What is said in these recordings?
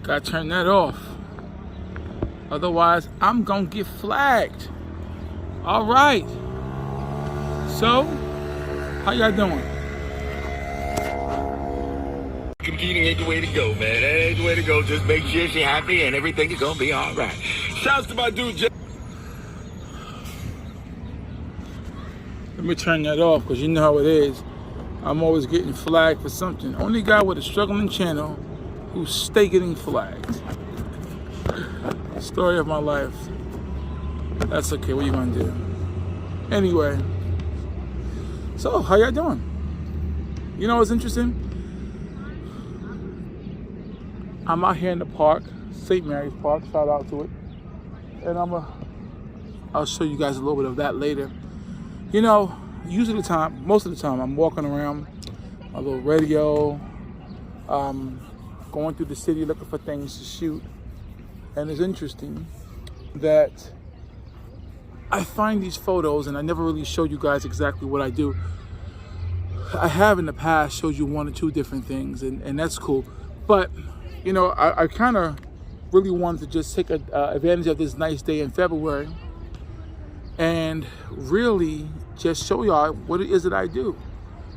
Gotta turn that off. Otherwise, I'm gonna get flagged. All right. So, how y'all doing? Competing ain't the way to go, man. That ain't the way to go. Just make sure she's happy and everything is gonna be all right. Shouts to my dude, Let me turn that off because you know how it is. I'm always getting flagged for something. Only guy with a struggling channel who's stay getting flagged. Story of my life. That's okay. What are you gonna do? Anyway. So, how y'all doing? You know what's interesting? I'm out here in the park, St. Mary's Park, shout out to it. And I'll show you guys a little bit of that later. You know, most of the time, I'm walking around, my little radio, going through the city looking for things to shoot. And it's interesting that I find these photos, and I never really showed you guys exactly what I do. I have in the past showed you one or two different things, and that's cool. But, you know, I kind of really wanted to just take advantage of this nice day in February and really just show y'all what it is that I do.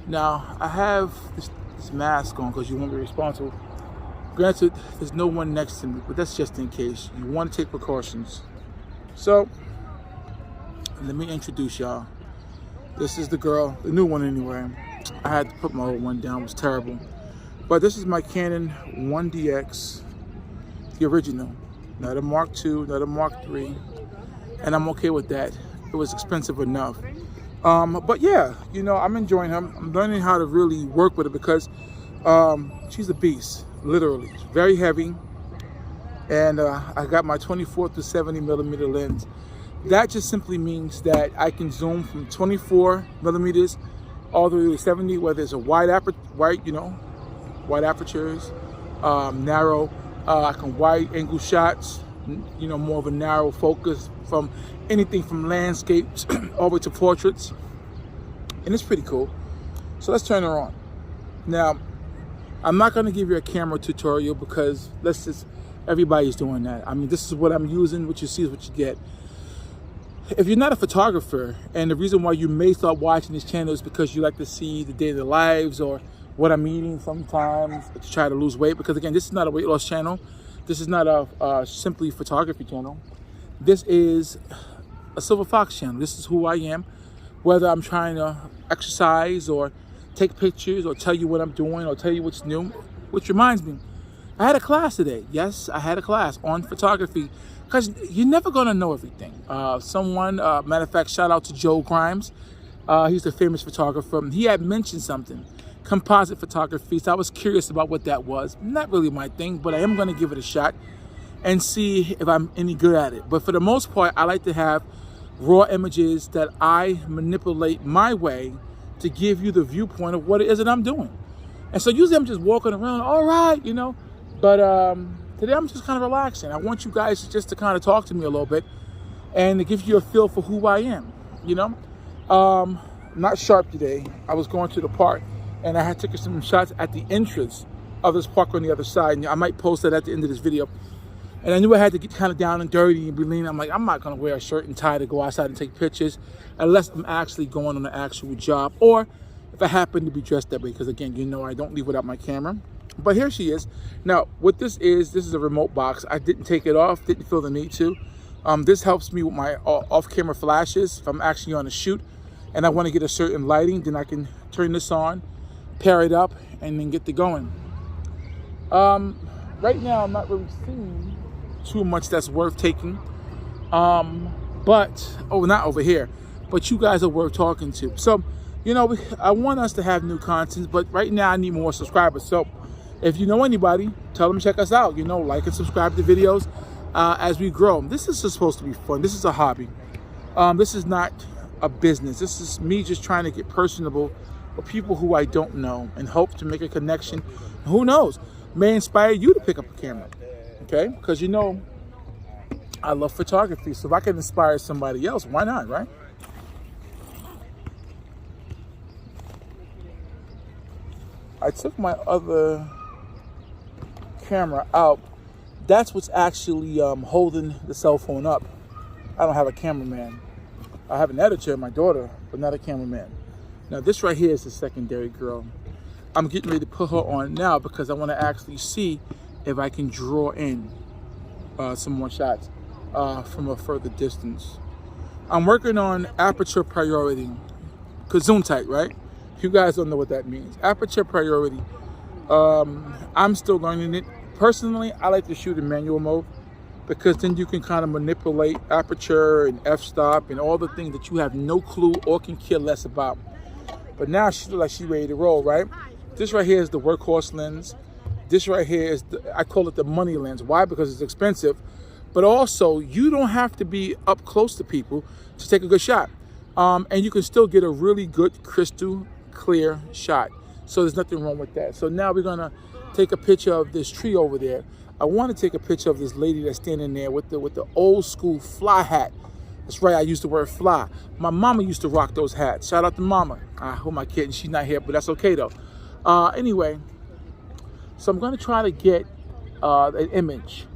Now, I have this mask on because you want to be responsible. Granted, there's no one next to me, but that's just in case. You want to take precautions. So, let me introduce y'all. This is the girl, the new one anyway. I had to put my old one down, it was terrible. But this is my Canon 1DX, the original. Not a Mark II, not a Mark III, and I'm okay with that. It was expensive enough. But yeah, you know, I'm enjoying her. I'm learning how to really work with it because she's a beast, literally. She's very heavy. And I got my 24 to 70 millimeter lens. That just simply means that I can zoom from 24 millimeters all the way to 70, whether it's a wide apertures, narrow. I can wide angle shots, you know, more of a narrow focus from anything from landscapes all the way to portraits. And it's pretty cool. So let's turn her on. Now, I'm not going to give you a camera tutorial because everybody's doing that. I mean, this is what I'm using. What you see is what you get. If you're not a photographer, and the reason why you may start watching this channel is because you like to see the daily lives or what I'm eating sometimes to try to lose weight, because again, this is not a weight loss channel. This is not a simply photography channel. This is a Silver Fox channel. This is who I am, whether I'm trying to exercise or take pictures or tell you what I'm doing or tell you what's new. Which reminds me, I had a class today. Yes, I had a class on photography because you're never gonna know everything. Matter of fact, shout out to Joe Grimes. He's a famous photographer. He had mentioned something, composite photography. So I was curious about what that was. Not really my thing, but I am gonna give it a shot and see if I'm any good at it. But for the most part, I like to have raw images that I manipulate my way to give you the viewpoint of what it is that I'm doing. And so usually I'm just walking around, all right, you know, but today I'm just kind of relaxing. I want you guys just to kind of talk to me a little bit and to give you a feel for who I am, you know. Not sharp today. I was going to the park and I had taken some shots at the entrance of this park on the other side. And I might post that at the end of this video. And I knew I had to get kind of down and dirty and be lean. I'm like, I'm not going to wear a shirt and tie to go outside and take pictures unless I'm actually going on an actual job, or if I happen to be dressed that way, because again, you know, I don't leave without my camera. But here she is. Now, what this is a remote box. I didn't take it off, didn't feel the need to. This helps me with my off-camera flashes if I'm actually on a shoot and I want to get a certain lighting, then I can turn this on, pair it up, and then get to going. Right now, I'm not really seeing too much that's worth taking. But, not over here, but you guys are worth talking to. So, you know, I want us to have new content, but right now I need more subscribers. So if you know anybody, tell them to check us out. You know, like and subscribe to videos as we grow. This is supposed to be fun. This is a hobby. This is not a business. This is me just trying to get personable with people who I don't know and hope to make a connection. Who knows? May inspire you to pick up a camera. Okay? Because you know, I love photography. So if I can inspire somebody else, why not, right? I took my other camera out that's what's actually holding the cell phone up. I don't have a cameraman. I have an editor, my daughter, but not a cameraman. Now this right here is the secondary girl. I'm getting ready to put her on now because I want to actually see if I can draw in some more shots from a further distance. I'm working on aperture priority, Gesundheit, right? You guys don't know what that means. Aperture priority. I'm still learning it. Personally, I like to shoot in manual mode because then you can kind of manipulate aperture and f-stop and all the things that you have no clue or can care less about. But now she looks like she's ready to roll, right? This right here is the workhorse lens. This right here is, I call it the money lens. Why? Because it's expensive. But also, you don't have to be up close to people to take a good shot. And you can still get a really good crystal clear shot. So there's nothing wrong with that. So now we're gonna take a picture of this tree over there. I want to take a picture of this lady that's standing there with the old school fly hat. That's right, I used the word fly. My mama used to rock those hats. Shout out to mama. Who am I kidding? She's not here, but that's okay though. Anyway, so I'm gonna try to get an image.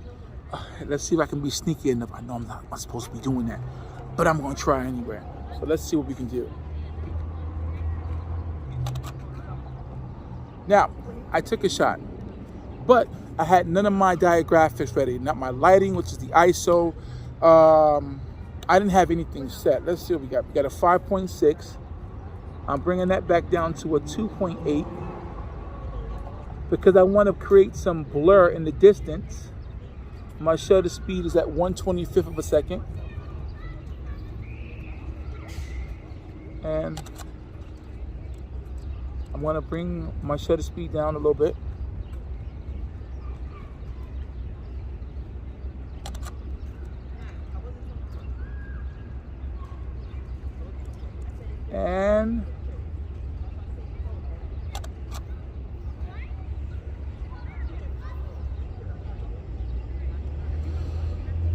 Let's see if I can be sneaky enough. I know I'm not supposed to be doing that, but I'm gonna try anyway. So let's see what we can do. Now, I took a shot, but I had none of my diagraphics ready. Not my lighting, which is the ISO. I didn't have anything set. Let's see what we got. We got a 5.6. I'm bringing that back down to a 2.8 because I want to create some blur in the distance. My shutter speed is at 1/25 of a second. And I'm going to bring my shutter speed down a little bit. And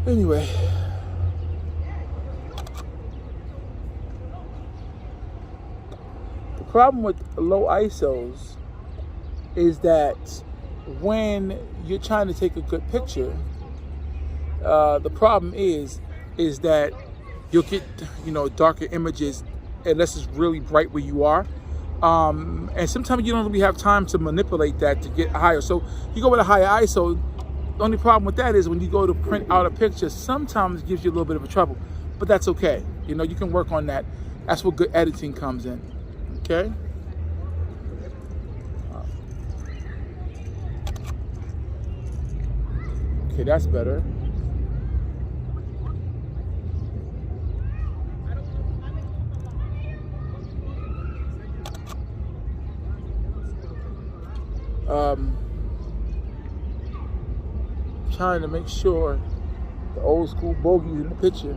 anyway, the problem with low ISOs is that when you're trying to take a good picture, the problem is that you'll get, darker images unless it's really bright where you are. And sometimes you don't really have time to manipulate that to get higher. So you go with a higher ISO. The only problem with that is when you go to print out a picture, sometimes it gives you a little bit of a trouble, but that's okay. You can work on that. That's where good editing comes in, okay? Okay, that's better. Trying to make sure the old school bogey is in the picture.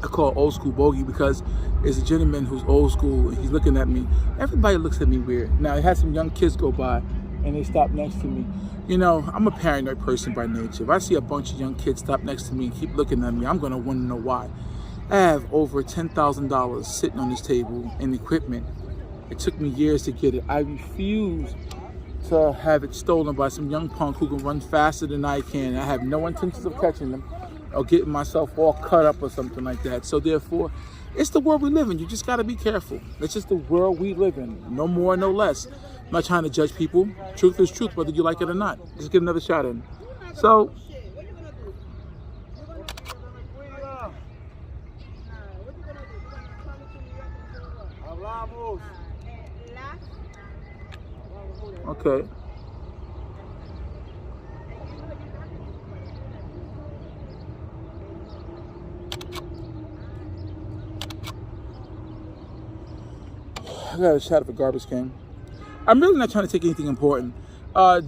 I call it old school bogey because it's a gentleman who's old school and he's looking at me. Everybody looks at me weird. Now, I had some young kids go by and they stopped next to me. I'm a paranoid person by nature. If I see a bunch of young kids stop next to me and keep looking at me, I'm gonna want to know why. I have over $10,000 sitting on this table in equipment. It took me years to get it. I refuse to have it stolen by some young punk who can run faster than I can. I have no intentions of catching them or getting myself all cut up or something like that. So therefore, it's the world we live in. You just gotta be careful. It's just the world we live in. No more, no less. I'm not trying to judge people. Truth is truth, whether you like it or not. Just get another shot in. So, okay. I got a shot of a garbage can. I'm really not trying to take anything important.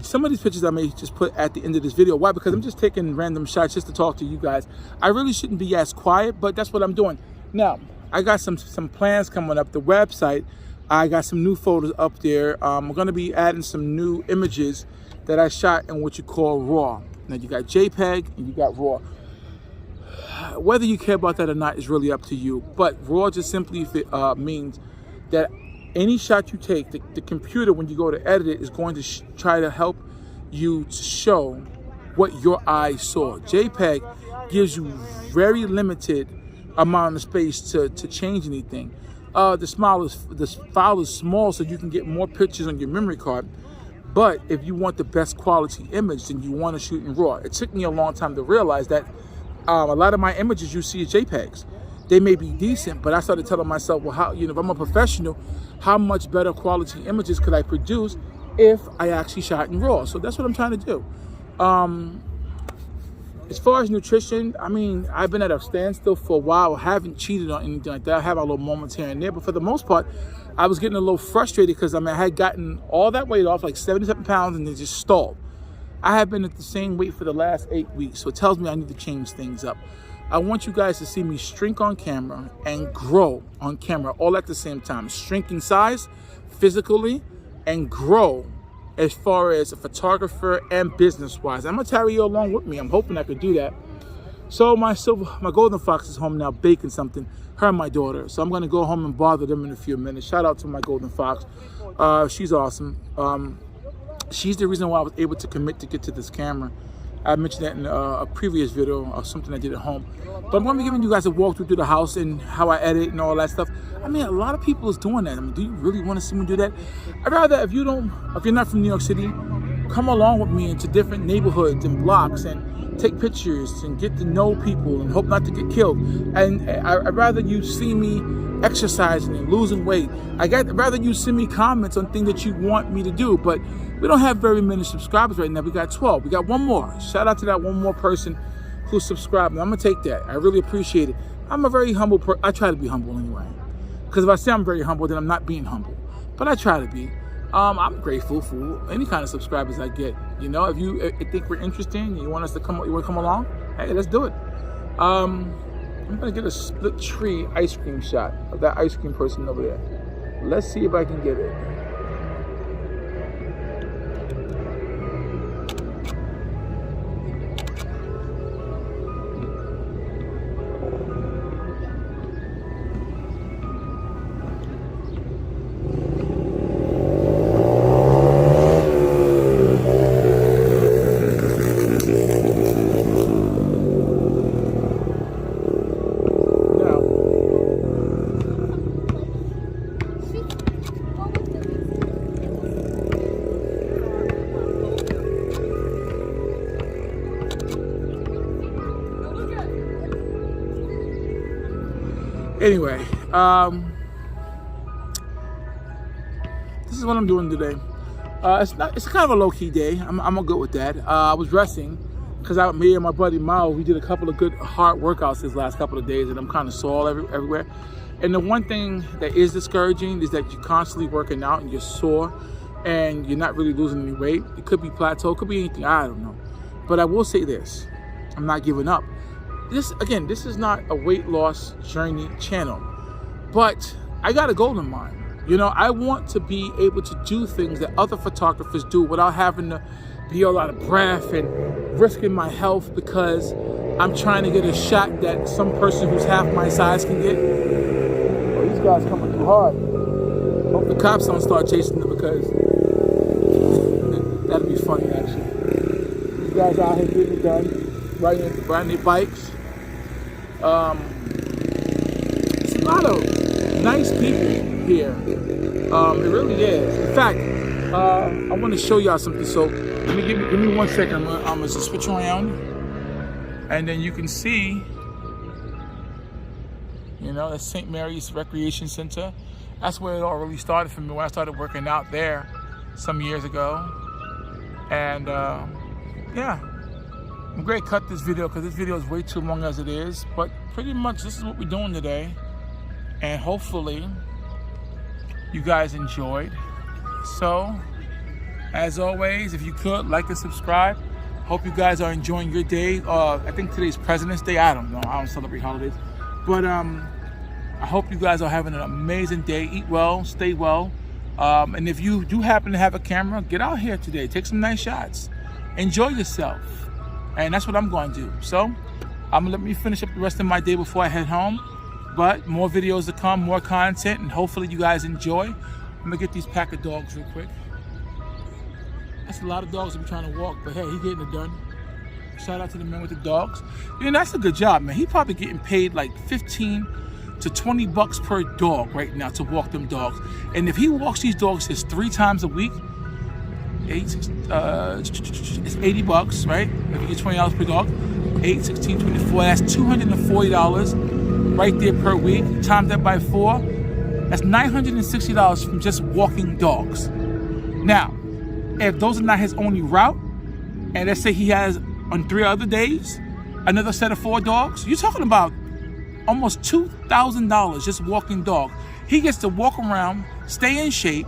Some of these pictures I may just put at the end of this video. Why? Because I'm just taking random shots just to talk to you guys. I really shouldn't be as quiet, but that's what I'm doing. Now, I got some plans coming up. The website, I got some new photos up there. I'm going to be adding some new images that I shot in what you call RAW. Now, you got JPEG and you got RAW. Whether you care about that or not is really up to you. But RAW just simply means that any shot you take, the computer, when you go to edit it, is going to try to help you to show what your eyes saw. JPEG gives you very limited amount of space to change anything. The file is small, so you can get more pictures on your memory card. But if you want the best quality image, then you want to shoot in RAW. It took me a long time to realize that a lot of my images you see is JPEGs. They may be decent, but I started telling myself, well, how, if I'm a professional, how much better quality images could I produce if I actually shot in RAW? So that's what I'm trying to do. As far as nutrition, I mean, I've been at a standstill for a while. I haven't cheated on anything like that. I have a little moments here and there, but for the most part, I was getting a little frustrated because I had gotten all that weight off, like 77 pounds, and it just stalled. I have been at the same weight for the last 8 weeks, so it tells me I need to change things up. I want you guys to see me shrink on camera and grow on camera all at the same time. Shrink in size, physically, and grow as far as a photographer and business-wise. I'm gonna carry you along with me. I'm hoping I could do that. So my golden fox is home now baking something, her and my daughter. So I'm gonna go home and bother them in a few minutes. Shout out to my golden fox. She's awesome. She's the reason why I was able to commit to get to this camera. I mentioned that in a previous video or something I did at home. But I'm going to be giving you guys a walkthrough through the house and how I edit and all that stuff. I mean, a lot of people is doing that. I mean, do you really want to see me do that? I'd rather, if you're not from New York City, come along with me into different neighborhoods and blocks and take pictures and get to know people and hope not to get killed. And I'd rather you see me exercising and losing weight. I'd rather you send me comments on things that you want me to do. But we don't have very many subscribers right now. We got 12. We got one more. Shout out to that one more person who subscribed. I'm gonna take that. I really appreciate it. I'm a very humble person. I try to be humble anyway. Because if I say I'm very humble, then I'm not being humble. But I try to be. I'm grateful for any kind of subscribers I get. If you think we're interesting and you want us to come along, hey, let's do it. I'm gonna get a split tree ice cream shot of that ice cream person over there. Let's see if I can get it. Anyway, this is what I'm doing today. It's kind of a low-key day. I'm good with that. I was resting because me and my buddy Mao, we did a couple of good hard workouts these last couple of days, and I'm kind of sore everywhere. And the one thing that is discouraging is that you're constantly working out and you're sore and you're not really losing any weight. It could be plateau, it could be anything, I don't know. But I will say this, I'm not giving up. This is not a weight loss journey channel, but I got a goal in mind. I want to be able to do things that other photographers do without having to be all out of breath and risking my health because I'm trying to get a shot that some person who's half my size can get. Oh, these guys coming too hard. Hope the cops don't start chasing them because that'd be funny actually. These guys out here getting it done, riding their bikes. It's a lot of nice people here. It really is. In fact, I want to show y'all something. So give me 1 second. I'm gonna just switch around, and then you can see. That's St. Mary's Recreation Center. That's where it all really started for me. When I started working out there some years ago, and yeah. I'm going to cut this video because this video is way too long as it is, but pretty much this is what we're doing today, and hopefully you guys enjoyed. So as always, if you could like and subscribe. Hope you guys are enjoying your day. I think today's President's Day. I don't know, I don't celebrate holidays, but I hope you guys are having an amazing day. Eat well, stay well, and if you do happen to have a camera, get out here today, take some nice shots, enjoy yourself. And that's what I'm going to do. So I'm gonna let me finish up the rest of my day before I head home. But more videos to come, more content, and hopefully you guys enjoy. I'm gonna get these pack of dogs real quick. That's a lot of dogs I'm trying to walk, but hey, he's getting it done. Shout out to the men with the dogs. That's a good job, man. He probably getting paid like 15 to 20 bucks per dog right now to walk them dogs. And if he walks these dogs just 3 times a week, it's 80 bucks, right? If you get $20 per dog, 8, 16, 24, that's $240 right there per week. Times that by 4, that's $960 from just walking dogs. Now, if those are not his only route, and let's say he has on 3 other days another set of 4 dogs, you're talking about almost $2,000 just walking dogs. He gets to walk around, stay in shape,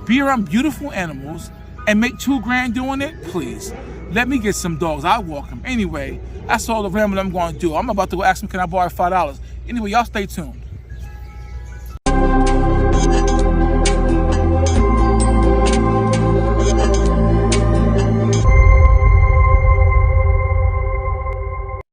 be around beautiful animals, and make $2,000 doing it. Please, let me get some dogs. I'll walk them. Anyway, that's all the rambling I'm going to do. I'm about to go ask him, can I borrow $5? Anyway, y'all stay tuned.